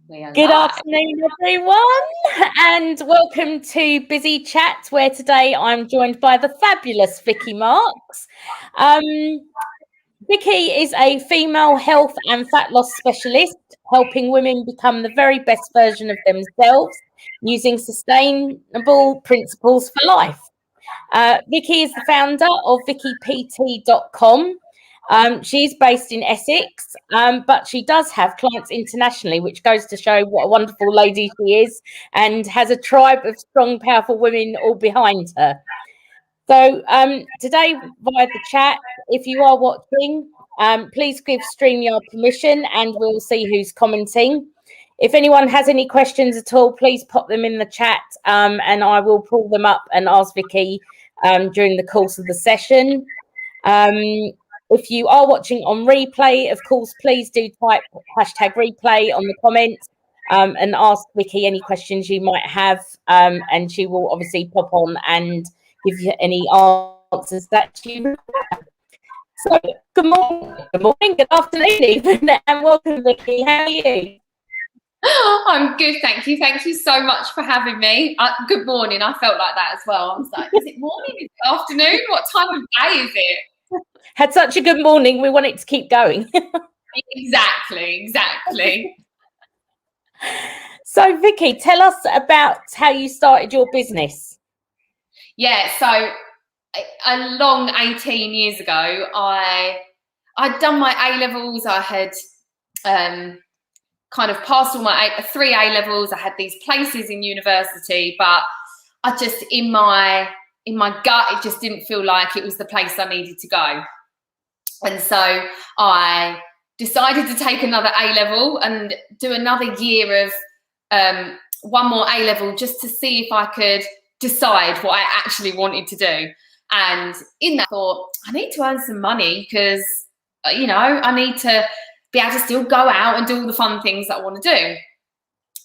We are Good live. afternoon, everyone, and welcome to Biz'ee Chat, where today I'm joined by the fabulous Vicki Marks. Vicki is a female health and fat loss specialist, helping women become the very best version of themselves using sustainable principles for life. Vicki is the founder of VickiPT.com. She's based in Essex, but she does have clients internationally, which goes to show what a wonderful lady she is and has a tribe of strong, powerful women all behind her. So today, via the chat, if you are watching, please give StreamYard permission and we'll see who's commenting. If anyone has any questions at all, please pop them in the chat and I will pull them up and ask Vicki during the course of the session. If you are watching on replay, of course, please do type #replay on the comments and ask Vicki any questions you might have, and she will obviously pop on and give you any answers that you require. So, good morning, good afternoon, even, and welcome, Vicki. How are you? I'm good, thank you. Thank you so much for having me. Good morning. I felt like that as well. I was like, is it morning? Is it afternoon? What time of day is it? Had such a good morning. We want it to keep going. Exactly. So, Vicki, tell us about how you started your business. Yeah, so a long 18 years ago, I'd done my A-levels. I had kind of passed all my three A-levels. I had these places in university, but I just, in my gut, it just didn't feel like it was the place I needed to go. And so I decided to take another A-level and do another year of one more A-level just to see if I could decide what I actually wanted to do. And in that, I thought, I need to earn some money because, you know, I need to be able to still go out and do all the fun things that I want to do.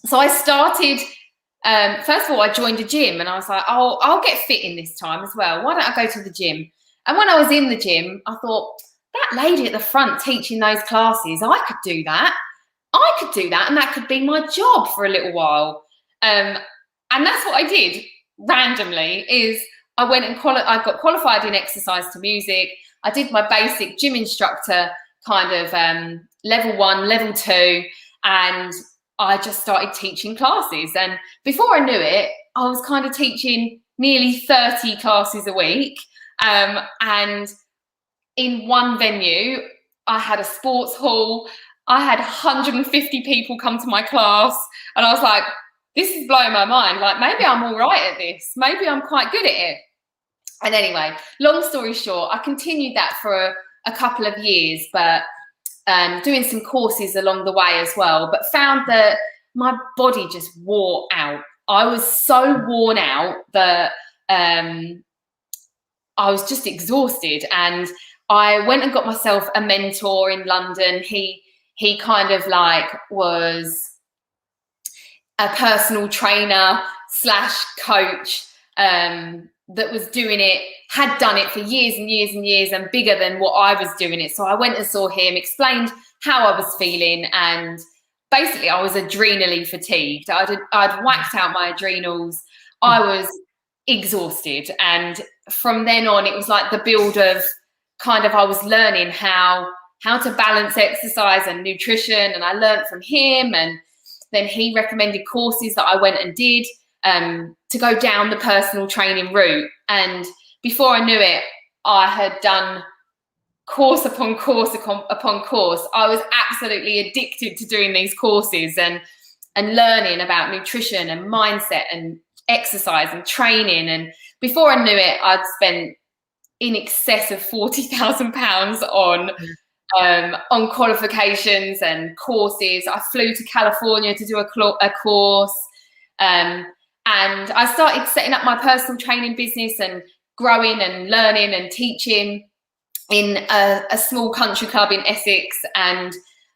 So I started, first of all, I joined a gym and I was like, oh, I'll get fit in this time as well. Why don't I go to the gym? And when I was in the gym, I thought, that lady at the front teaching those classes, I could do that. I could do that, and that could be my job for a little while. And that's what I did randomly. Is I went and I got qualified in exercise to music. I did my basic gym instructor kind of level 1, level 2, and I just started teaching classes. And before I knew it, I was kind of teaching nearly 30 classes a week. And in one venue, I had a sports hall. I had 150 people come to my class, and I was like, this is blowing my mind. Like, maybe I'm all right at this. Maybe I'm quite good at it. And anyway, long story short, I continued that for a couple of years, but doing some courses along the way as well, but found that my body just wore out. I was so worn out that I was just exhausted, and I went and got myself a mentor in London. He kind of like was a personal trainer / coach that was doing it, had done it for years and years and years, and bigger than what I was doing it. So I went and saw him, explained how I was feeling, and basically I was adrenally fatigued. I'd whacked out my adrenals. I was exhausted, and from then on it was like the build of kind of, I was learning how to balance exercise and nutrition, and I learned from him, and then he recommended courses that I went and did to go down the personal training route. And before I knew it, I had done course upon course upon course. I was absolutely addicted to doing these courses and learning about nutrition and mindset and exercise and training. And before I knew it, I'd spent in excess of £40,000 on qualifications and courses. I flew to California to do a course, and I started setting up my personal training business and growing and learning and teaching in a small country club in Essex. And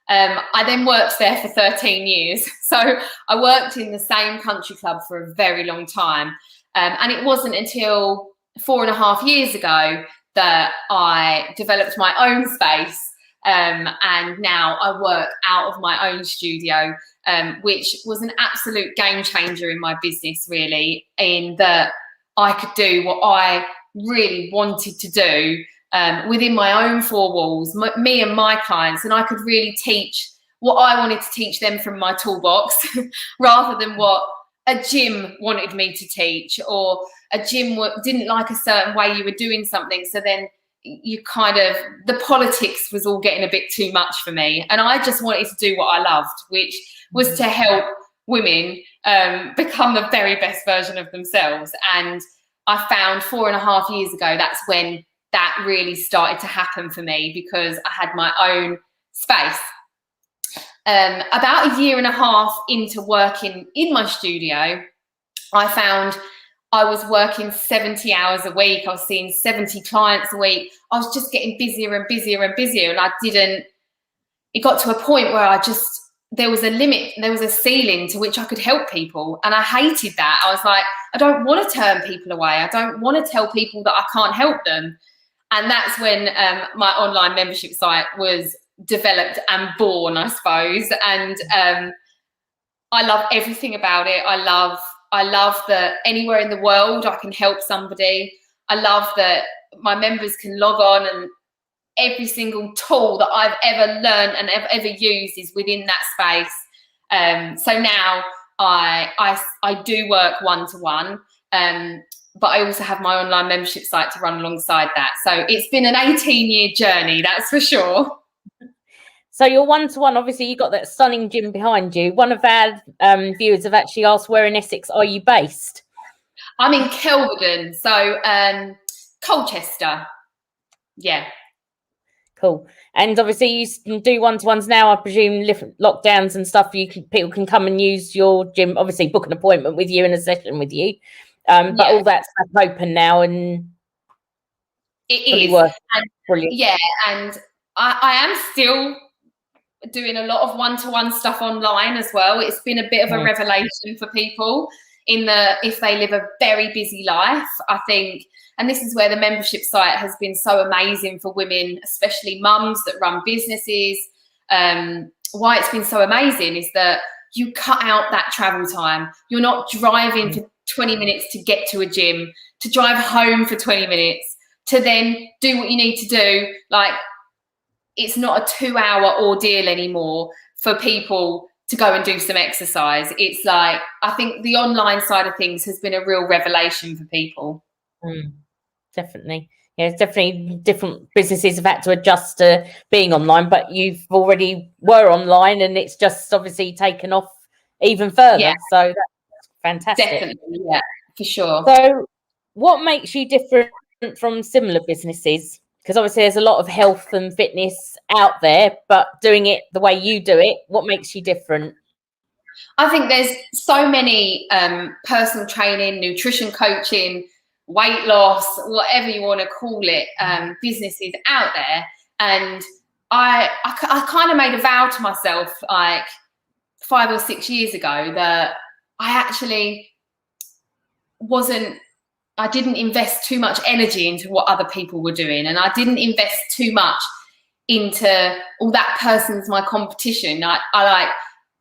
I then worked there for 13 years. So I worked in the same country club for a very long time. And it wasn't until 4.5 years ago that I developed my own space And now I work out of my own studio, which was an absolute game changer in my business, really, in that I could do what I really wanted to do within my own four walls, me and my clients, and I could really teach what I wanted to teach them from my toolbox rather than what a gym wanted me to teach, or a gym didn't like a certain way you were doing something. So then you kind of, the politics was all getting a bit too much for me. And I just wanted to do what I loved, which was to help women become the very best version of themselves. And I found 4.5 years ago, that's when that really started to happen for me, because I had my own space. About 1.5 years into working in my studio, I found I was working 70 hours a week. I was seeing 70 clients a week. I was just getting busier and busier and busier. And it got to a point where there was a limit, there was a ceiling to which I could help people. And I hated that. I was like, I don't want to turn people away. I don't want to tell people that I can't help them. And that's when my online membership site was developed and born, I suppose. And I love everything about it. I love that anywhere in the world I can help somebody. I love that my members can log on, and every single tool that I've ever learned and ever used is within that space. So now I do work one-to-one, but I also have my online membership site to run alongside that. So it's been an 18-year journey, that's for sure. So your one-to-one, obviously you got that stunning gym behind you. One of our viewers have actually asked, where in Essex are you based? I'm in Kelvedon, so Colchester. Yeah. Cool. And obviously you can do one-to-ones now, I presume, lockdowns and stuff. People can come and use your gym, obviously book an appointment with you and a session with you. But all that's open now, and it is. And, brilliant. Yeah, and I am still doing a lot of one-to-one stuff online as well. It's been a bit of a revelation for people if they live a very busy life, I think. And this is where the membership site has been so amazing for women, especially mums that run businesses. Why it's been so amazing is that you cut out that travel time. You're not driving for 20 minutes to get to a gym, to drive home for 20 minutes, to then do what you need to do. Like, it's not a 2-hour ordeal anymore for people to go and do some exercise. It's like, I think the online side of things has been a real revelation for people. Definitely. Yeah, it's definitely different businesses have had to adjust to being online, but you've already were online and it's just obviously taken off even further. Yeah. So that's fantastic. Definitely, yeah, for sure. So what makes you different from similar businesses? Because obviously there's a lot of health and fitness out there, but doing it the way you do it, what makes you different? I think there's so many personal training, nutrition coaching, weight loss, whatever you want to call it, businesses out there. And I kind of made a vow to myself like 5 or 6 years ago that I actually I didn't invest too much energy into what other people were doing. And I didn't invest too much into, that person's my competition. I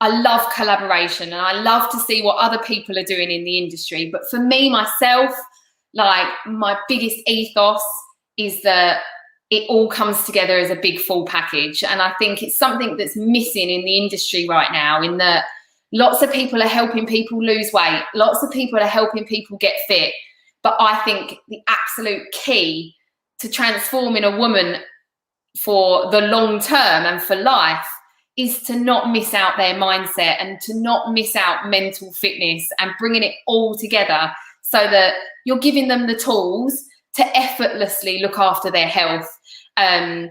love collaboration and I love to see what other people are doing in the industry. But for me, myself, like, my biggest ethos is that it all comes together as a big full package. And I think it's something that's missing in the industry right now, in that lots of people are helping people lose weight. Lots of people are helping people get fit. But I think the absolute key to transforming a woman for the long term and for life is to not miss out their mindset and to not miss out mental fitness, and bringing it all together so that you're giving them the tools to effortlessly look after their health. And,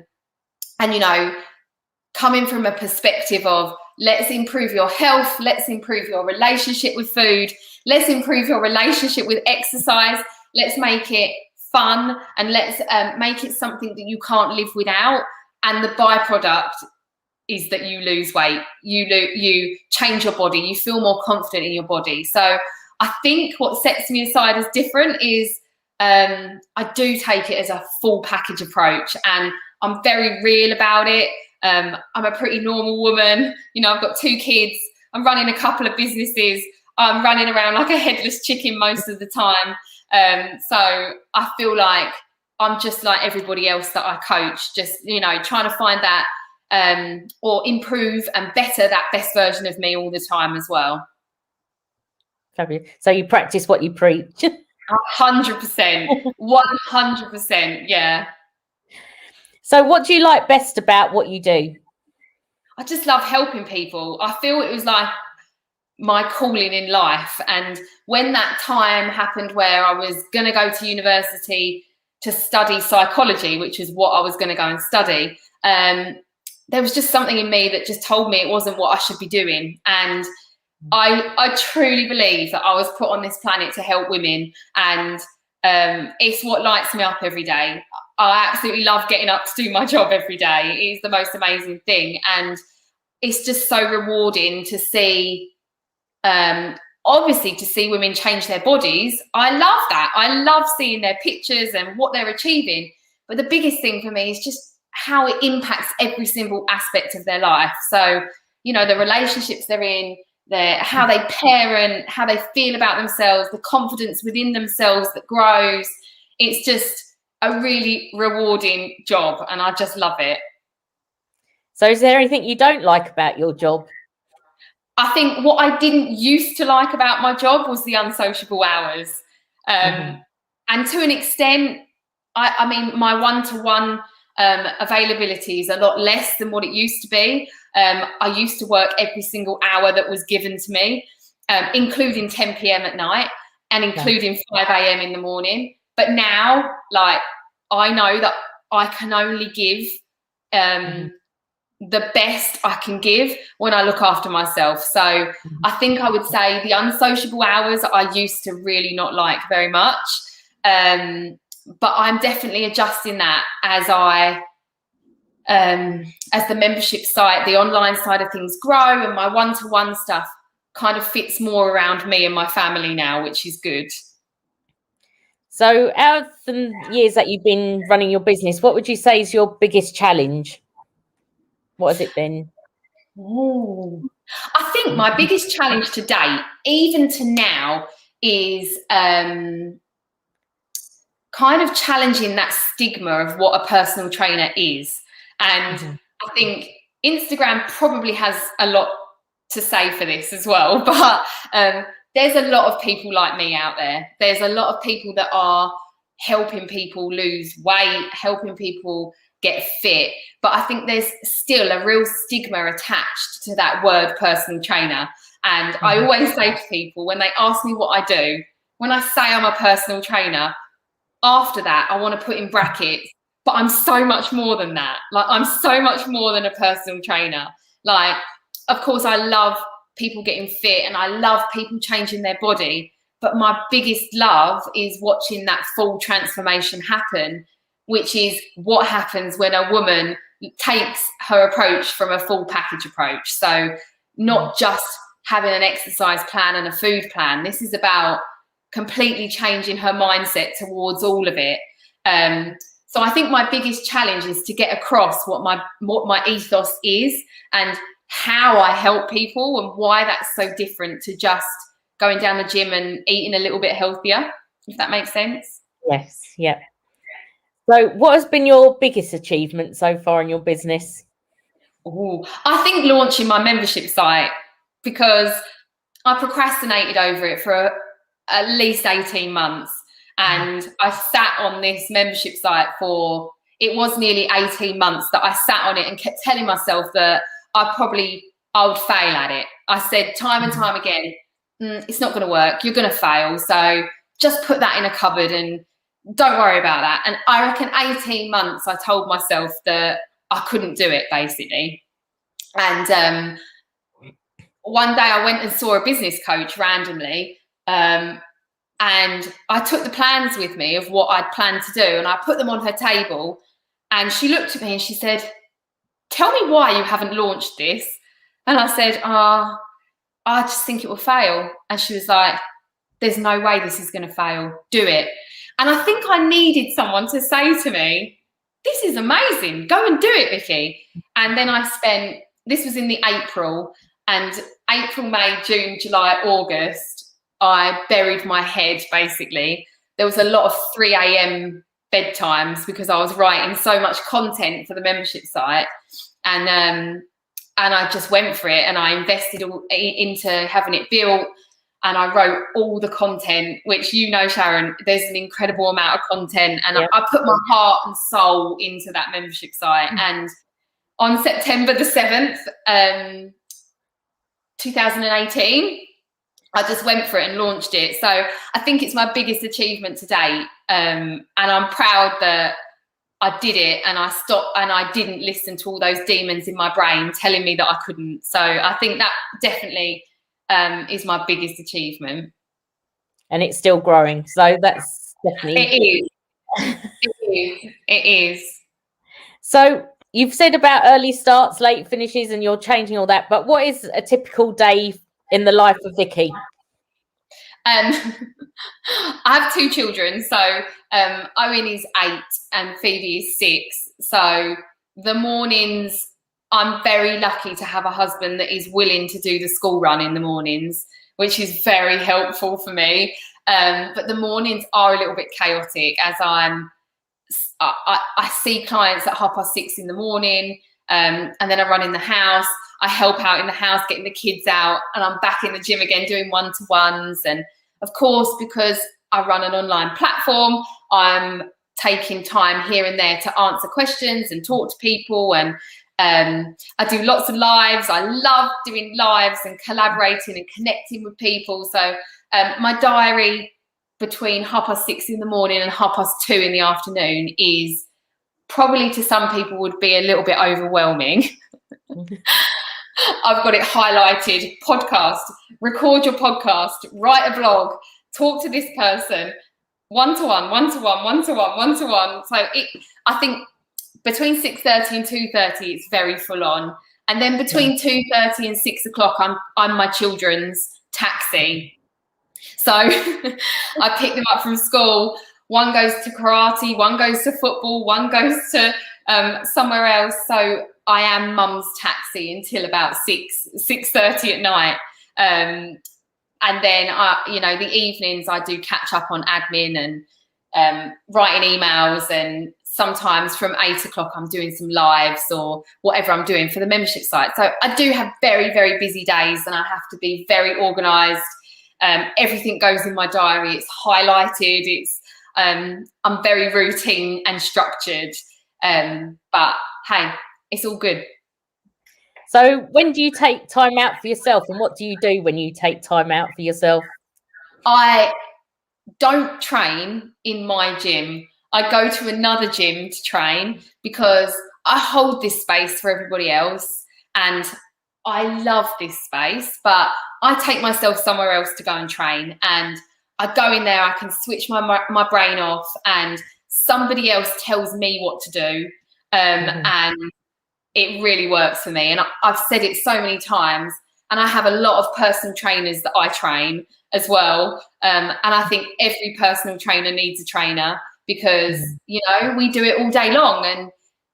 you know, coming from a perspective of, let's improve your health, let's improve your relationship with food, let's improve your relationship with exercise, let's make it fun, and let's make it something that you can't live without. And the byproduct is that you lose weight, you change your body, you feel more confident in your body. So I think what sets me aside as different is I do take it as a full package approach, and I'm very real about it. I'm a pretty normal woman. You know, I've got 2 kids. I'm running a couple of businesses. I'm running around like a headless chicken most of the time. So I feel like I'm just like everybody else that I coach, just, you know, trying to find that or improve and better that best version of me all the time as well. Fabulous. So you practice what you preach. 100%, 100%, yeah. So what do you like best about what you do? I just love helping people. I feel it was like my calling in life. And when that time happened where I was going to go to university to study psychology, which is what I was going to go and study, there was just something in me that just told me it wasn't what I should be doing. And I truly believe that I was put on this planet to help women, and it's what lights me up every day. I absolutely love getting up to do my job every day. It is the most amazing thing, and it's just so rewarding to see, obviously, to see women change their bodies. I love that. I love seeing their pictures and what they're achieving. But the biggest thing for me is just how it impacts every single aspect of their life. So, you know, the relationships they're in, how they parent, how they feel about themselves, the confidence within themselves that grows. It's just a really rewarding job, and I just love it. So is there anything you don't like about your job? I think what I didn't used to like about my job was the unsociable hours. And to an extent, I mean, my one-to-one availability is a lot less than what it used to be. I used to work every single hour that was given to me, including 10 p.m. at night and including 5 a.m. in the morning. But now, like, I know that I can only give the best I can give when I look after myself. So I think I would say the unsociable hours I used to really not like very much. But I'm definitely adjusting that as the membership site, the online side of things grow, and my one-to-one stuff kind of fits more around me and my family now, which is good. So out of the years that you've been running your business, what would you say is your biggest challenge? What has it been? Ooh. I think my biggest challenge to date, even to now, is kind of challenging that stigma of what a personal trainer is. And I think Instagram probably has a lot to say for this as well. But there's a lot of people like me out there. There's a lot of people that are helping people lose weight, helping people get fit. But I think there's still a real stigma attached to that word personal trainer. And I always say to people when they ask me what I do, when I say I'm a personal trainer, after that, I want to put in brackets, but I'm so much more than that. Like, I'm so much more than a personal trainer. Like, of course, I love people getting fit and I love people changing their body. But my biggest love is watching that full transformation happen, which is what happens when a woman takes her approach from a full package approach. So not just having an exercise plan and a food plan. This is about completely changing her mindset towards all of it. So I think my biggest challenge is to get across what my ethos is and how I help people and why that's so different to just going down the gym and eating a little bit healthier, if that makes sense. Yes, yeah. So what has been your biggest achievement so far in your business? Ooh, I think launching my membership site, because I procrastinated over it for at least 18 months. And I sat on this membership site for, it was nearly 18 months that I sat on it and kept telling myself that I would fail at it. I said time and time again, it's not going to work. You're going to fail. So just put that in a cupboard and don't worry about that. And I reckon 18 months, I told myself that I couldn't do it, basically. And one day I went and saw a business coach randomly. And I took the plans with me of what I'd planned to do, and I put them on her table, and she looked at me and she said, "Tell me why you haven't launched this." And I said, I just think it will fail. And she was like, "There's no way this is going to fail. Do it." And I think I needed someone to say to me, this is amazing. Go and do it, Vicky. And then this was in the April, and April, May, June, July, August, I buried my head, basically. There was a lot of 3 a.m. bedtimes because I was writing so much content for the membership site. And I just went for it, and I invested into having it built. And I wrote all the content, which, Sharon, there's an incredible amount of content. And I put my heart and soul into that membership site. And on September the 7th, 2018, I just went for it and launched it. So I think it's my biggest achievement to date. And I'm proud that I did it, and I stopped, and I didn't listen to all those demons in my brain telling me that I couldn't. So I think that definitely is my biggest achievement. And it's still growing. So that's definitely. It is. So you've said about early starts, late finishes, and you're changing all that. But what is a typical day in the life of Vicky? I have 2 children. So Owen is 8 and Phoebe is 6. So the mornings, I'm very lucky to have a husband that is willing to do the school run in the mornings, which is very helpful for me. But the mornings are a little bit chaotic, as I see clients at 6:30 in the morning, and then I run in the house. I help out in the house, getting the kids out, and I'm back in the gym again doing one-to-ones. And of course, because I run an online platform, I'm taking time here and there to answer questions and talk to people. And I do lots of lives. I love doing lives and collaborating and connecting with people. So my diary between 6:30 in the morning and 2:30 in the afternoon is probably, to some people, would be a little bit overwhelming. I've got it highlighted: podcast, record your podcast, write a blog, talk to this person, one-to-one, one-to-one, one-to-one, one-to-one. So I think between 6:30 and 2:30, it's very full on. And then between 2:30 and 6 o'clock, I'm my children's taxi. So I pick them up from school. One goes to karate, one goes to football, one goes to somewhere else. So I am mum's taxi until about 6:30 at night. And then, the evenings I do catch up on admin and writing emails, and sometimes from 8 o'clock I'm doing some lives or whatever I'm doing for the membership site. So I do have very, very busy days, and I have to be very organised. Everything goes in my diary. It's highlighted. I'm very routine and structured. But hey, it's all good. So when do you take time out for yourself, and what do you do when you take time out for yourself? I don't train in my gym. I go to another gym to train because I hold this space for everybody else, and I love this space, but I take myself somewhere else to go and train, and I go in there, I can switch my brain off, and somebody else tells me what to do. And it really works for me. And I've said it so many times, and I have a lot of personal trainers that I train as well. And I think every personal trainer needs a trainer because, we do it all day long,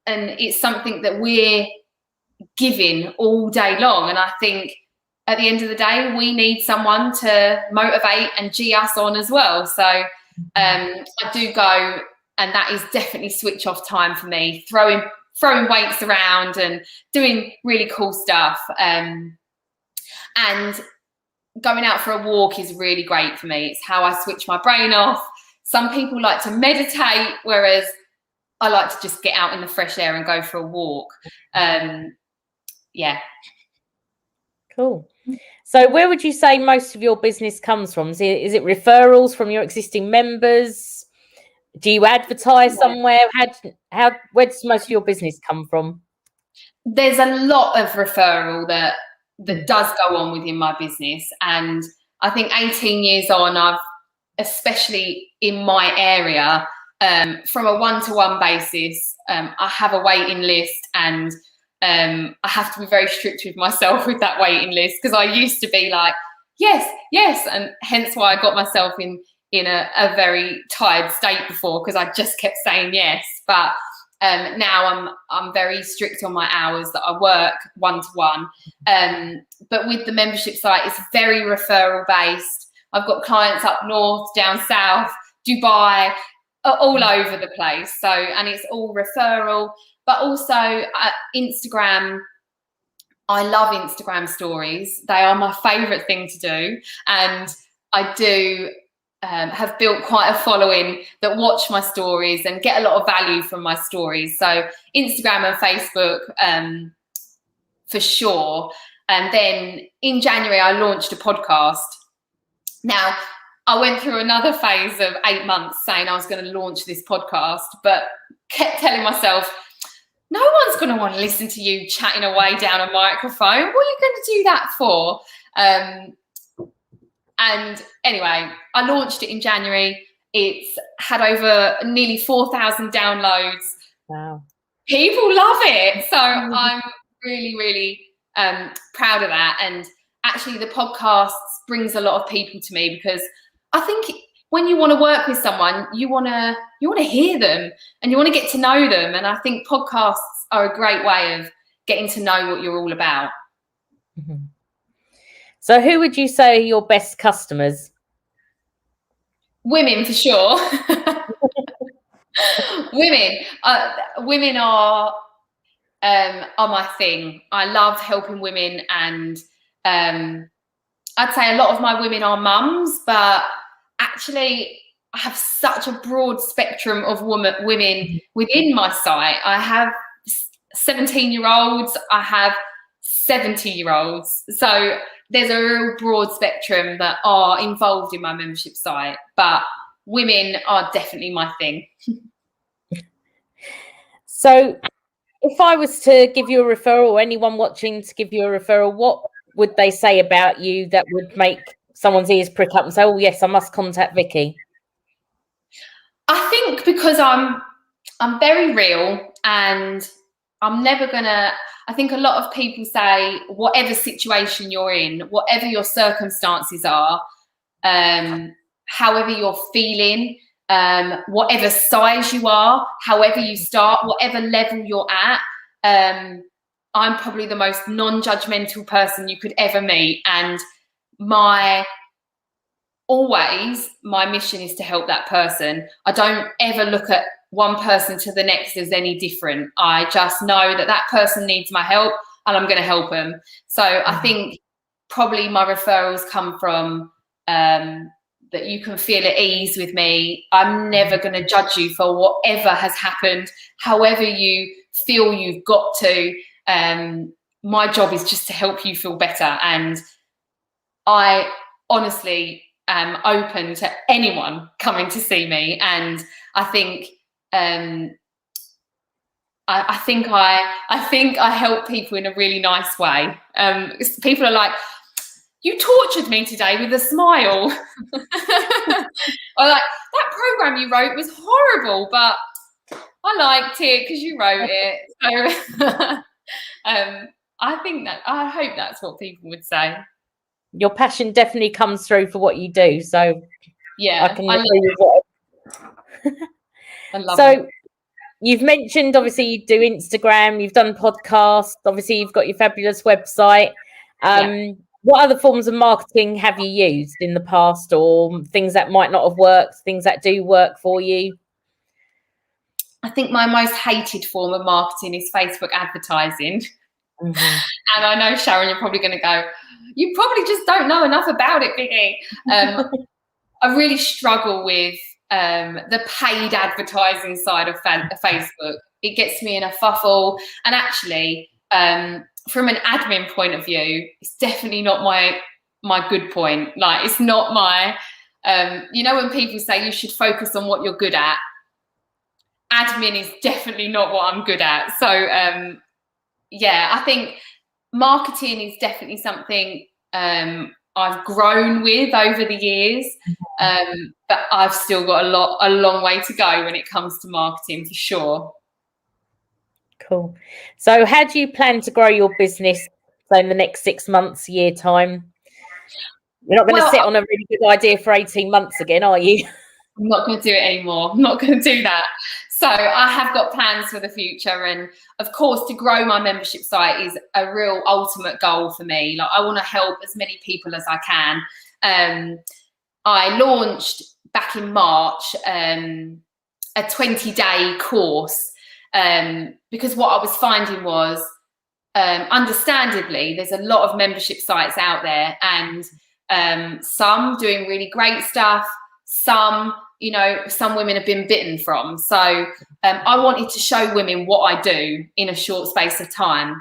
and it's something that we're giving all day long. And I think at the end of the day, we need someone to motivate and G us on as well. So I do go, and that is definitely switch off time for me, throwing weights around and doing really cool stuff. And going out for a walk is really great for me. It's how I switch my brain off. Some people like to meditate, whereas I like to just get out in the fresh air and go for a walk. Yeah. Cool. So where would you say most of your business comes from? Is it referrals from your existing members? Do you advertise somewhere? Where does most of your business come from? There's a lot of referral that does go on within my business. And I think 18 years on, I've, especially in my area, from a one-to-one basis, I have a waiting list, and I have to be very strict with myself with that waiting list, because I used to be like, yes, and hence why I got myself in a very tired state before, because I just kept saying yes. But Now I'm very strict on my hours that I work 1-to-1. But with the membership site, it's very referral based. I've got clients up north, down south, Dubai, all over the place. So, and it's all referral, but also Instagram. I love Instagram stories. They are my favorite thing to do. And I do have built quite a following that watch my stories and get a lot of value from my stories. So Instagram and Facebook, for sure. And then in January, I launched a podcast. Now, I went through another phase of 8 months saying I was going to launch this podcast, but kept telling myself, no one's going to want to listen to you chatting away down a microphone. What are you going to do that for? And anyway, I launched it in January. It's had over nearly 4,000 downloads. Wow. People love it. So I'm really, really proud of that. And actually the podcast brings a lot of people to me, because I think when you want to work with someone, you want to hear them and you want to get to know them. And I think podcasts are a great way of getting to know what you're all about. Mm-hmm. So who would you say are your best customers? Women, for sure. Women are my thing. I love helping women, and I'd say a lot of my women are mums, but actually I have such a broad spectrum of women within my site. I have 17-year-olds, I have 70-year-olds. So there's a real broad spectrum that are involved in my membership site, but women are definitely my thing. So if I was to give you a referral, or anyone watching to give you a referral, what would they say about you that would make someone's ears prick up and say, oh yes, I must contact Vicki? I think because I'm very real, and I'm never gonna, I think a lot of people say, whatever situation you're in, whatever your circumstances are, however you're feeling, whatever size you are, however you start, whatever level you're at, I'm probably the most non-judgmental person you could ever meet. And my mission is to help that person. I don't ever look at one person to the next as any different. I just know that that person needs my help and I'm going to help them. So I think probably my referrals come from that you can feel at ease with me. I'm never going to judge you for whatever has happened, however you feel you've got to. My job is just to help you feel better. And I honestly am open to anyone coming to see me. And I think I think I help people in a really nice way. People are like, you tortured me today with a smile. Or like, that program you wrote was horrible, but I liked it because you wrote it. So I hope that's what people would say. Your passion definitely comes through for what you do. So yeah, I can agree with it. I love so it. You've mentioned, obviously, you do Instagram, you've done podcasts, obviously you've got your fabulous website. What other forms of marketing have you used in the past, or things that might not have worked, things that do work for you? I think my most hated form of marketing is Facebook advertising. Mm-hmm. And I know, Sharon, you're probably going to go, you probably just don't know enough about it, Vicki. I really struggle with the paid advertising side of Facebook. It gets me in a fuffle. And actually, from an admin point of view, it's definitely not my good point. Like, it's not my, when people say you should focus on what you're good at, admin is definitely not what I'm good at. So, I think marketing is definitely something I've grown with over the years, but I've still got a long way to go when it comes to marketing, for sure. Cool. So how do you plan to grow your business, so in the next 6 months, year time? You're not going to sit on a really good idea for 18 months again, are you? I'm not going to do it anymore. I'm not going to do that. So I have got plans for the future, and of course, to grow my membership site is a real ultimate goal for me. Like, I want to help as many people as I can. I launched back in March a 20-day course because what I was finding was, understandably, there's a lot of membership sites out there, and some doing really great stuff, some women have been bitten from. So I wanted to show women what I do in a short space of time.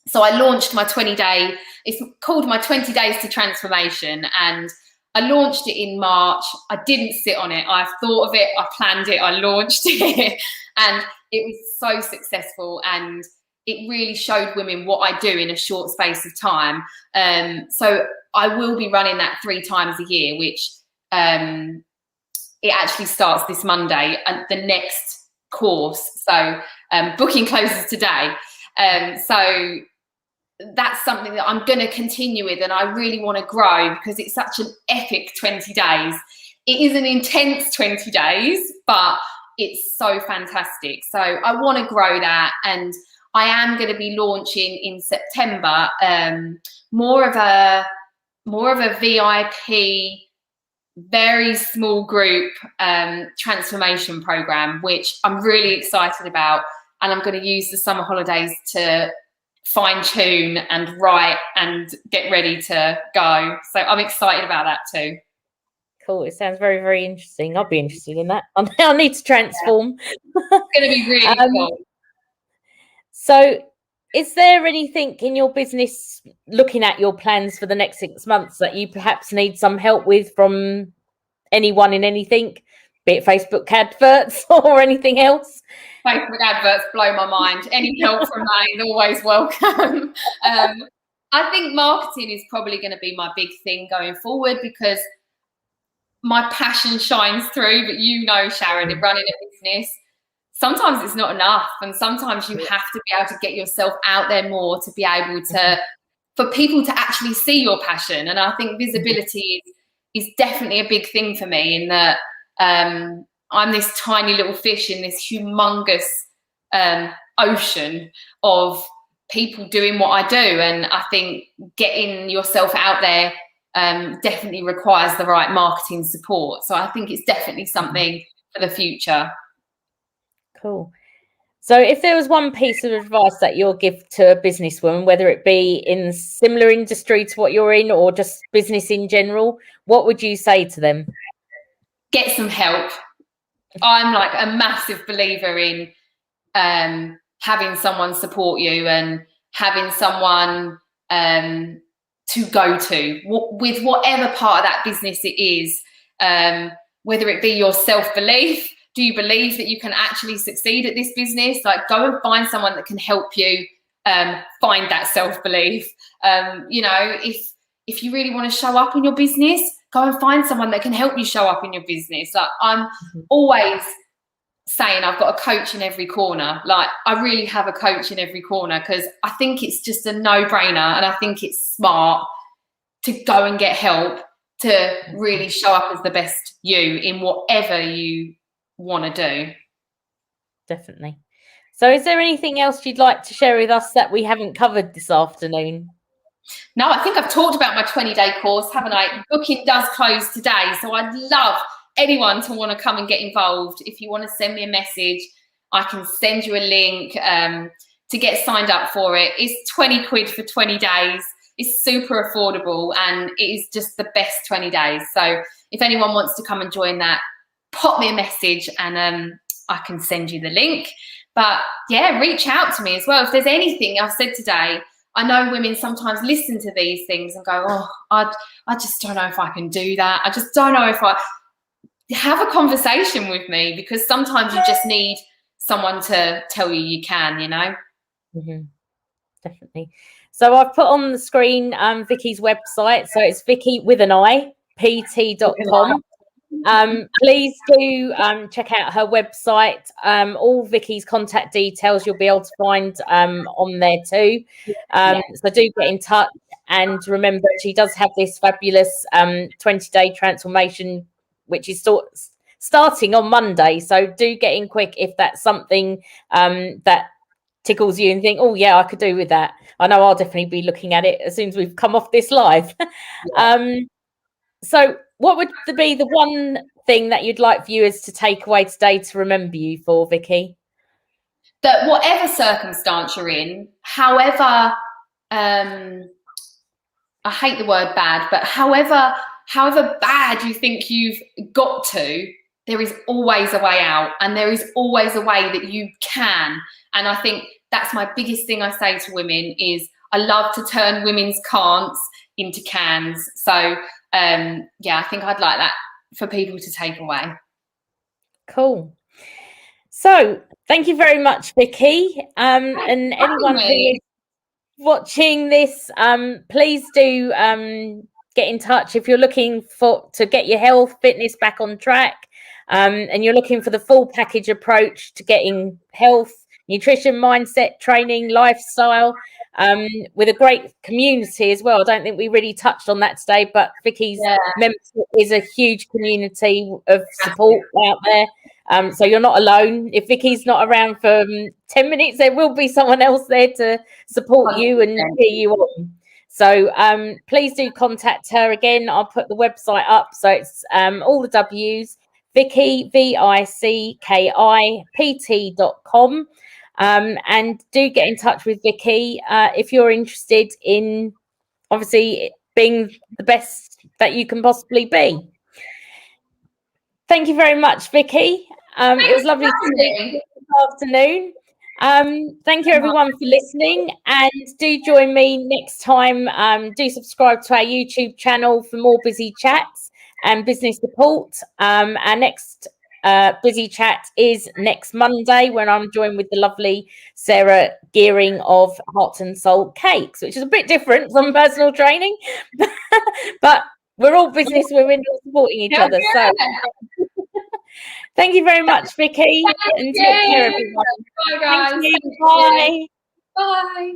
So I launched my 20-day, it's called my 20 Days to Transformation, and I launched it in March. I didn't sit on it. I thought of it, I planned it, I launched it, and it was so successful, and it really showed women what I do in a short space of time. So I will be running that 3 times a year, which it actually starts this Monday and the next course. So booking closes today. So that's something that I'm going to continue with, and I really want to grow because it's such an epic 20 days. It is an intense 20 days, but it's so fantastic. So I want to grow that, and I am going to be launching in September more of a VIP, very small group transformation program, which I'm really excited about, and I'm going to use the summer holidays to fine tune and write and get ready to go. So I'm excited about that too. Cool. It sounds very, very interesting. I'll be interested in that. I need to transform. It's going to be really cool. So is there anything in your business, looking at your plans for the next 6 months, that you perhaps need some help with from anyone in anything, be it Facebook adverts or anything else? Facebook adverts blow my mind. Any help from that is always welcome. I think marketing is probably going to be my big thing going forward, because my passion shines through. But Sharon, running a business, sometimes it's not enough, and sometimes you have to be able to get yourself out there more to be able to, for people to actually see your passion. And I think visibility is definitely a big thing for me, in that I'm this tiny little fish in this humongous ocean of people doing what I do. And I think getting yourself out there definitely requires the right marketing support. So I think it's definitely something for the future. Cool. So if there was one piece of advice that you'll give to a businesswoman, whether it be in similar industry to what you're in or just business in general, what would you say to them? Get some help. I'm like a massive believer in having someone support you and having someone to go to with whatever part of that business it is, whether it be your self-belief. Do you believe that you can actually succeed at this business? Like, go and find someone that can help you find that self-belief. If you really want to show up in your business, go and find someone that can help you show up in your business. Like, I'm always saying I've got a coach in every corner. Like, I really have a coach in every corner, because I think it's just a no-brainer, and I think it's smart to go and get help to really show up as the best you in whatever you want to do. Definitely. So is there anything else you'd like to share with us that we haven't covered this afternoon? No, I think I've talked about my 20-day course, haven't I? Booking does close today, so I'd love anyone to want to come and get involved. If you want to send me a message, I can send you a link to get signed up for it. It's 20 quid for 20 days. It's super affordable, and it is just the best 20 days. So if anyone wants to come and join that, pop me a message and I can send you the link. But yeah, reach out to me as well. If there's anything I've said today, I know women sometimes listen to these things and go, oh, I just don't know if I can do that. I just don't know if I have a conversation with me, because sometimes you just need someone to tell you can, Definitely. So I've put on the screen Vicki's website. So it's Vicki with an I, pt.com. Please do check out her website. All Vicki's contact details you'll be able to find on there too. So do get in touch, and remember, she does have this fabulous 20-day transformation, which is starting on Monday. So do get in quick if that's something that tickles you and think, oh yeah, I could do with that. I know I'll definitely be looking at it as soon as we've come off this live. Yeah. So what would be the one thing that you'd like viewers to take away today to remember you for, Vicky? That whatever circumstance you're in, however, I hate the word bad, but however bad you think you've got to, there is always a way out, and there is always a way that you can. And I think that's my biggest thing I say to women is I love to turn women's can'ts into cans. So yeah, I think I'd like that for people to take away. Cool. So thank you very much, Vicky. And anyone who is watching this, please do get in touch if you're looking to get your health, fitness back on track, and you're looking for the full package approach to getting health, nutrition, mindset, training, lifestyle, with a great community as well. I don't think we really touched on that today, but Vicky's membership is a huge community of support out there. So you're not alone. If Vicky's not around for 10 minutes, there will be someone else there to support you and cheer you on. So please do contact her again. I'll put the website up. So it's all the W's, Vicki, VickiPT.com. And do get in touch with Vicky if you're interested in obviously being the best that you can possibly be. Thank you very much, Vicky. It was lovely to see you this afternoon. Thank you everyone for listening, and do join me next time. Do subscribe to our YouTube channel for more Biz'ee chats and business support. Our next Biz'ee chat is next Monday, when I'm joined with the lovely Sarah Gearing of Heart and Soul Cakes, which is a bit different from personal training, but we're all business women supporting each other. So thank you very much, Vicky, and take care, everyone. Bye, guys. Bye. Bye.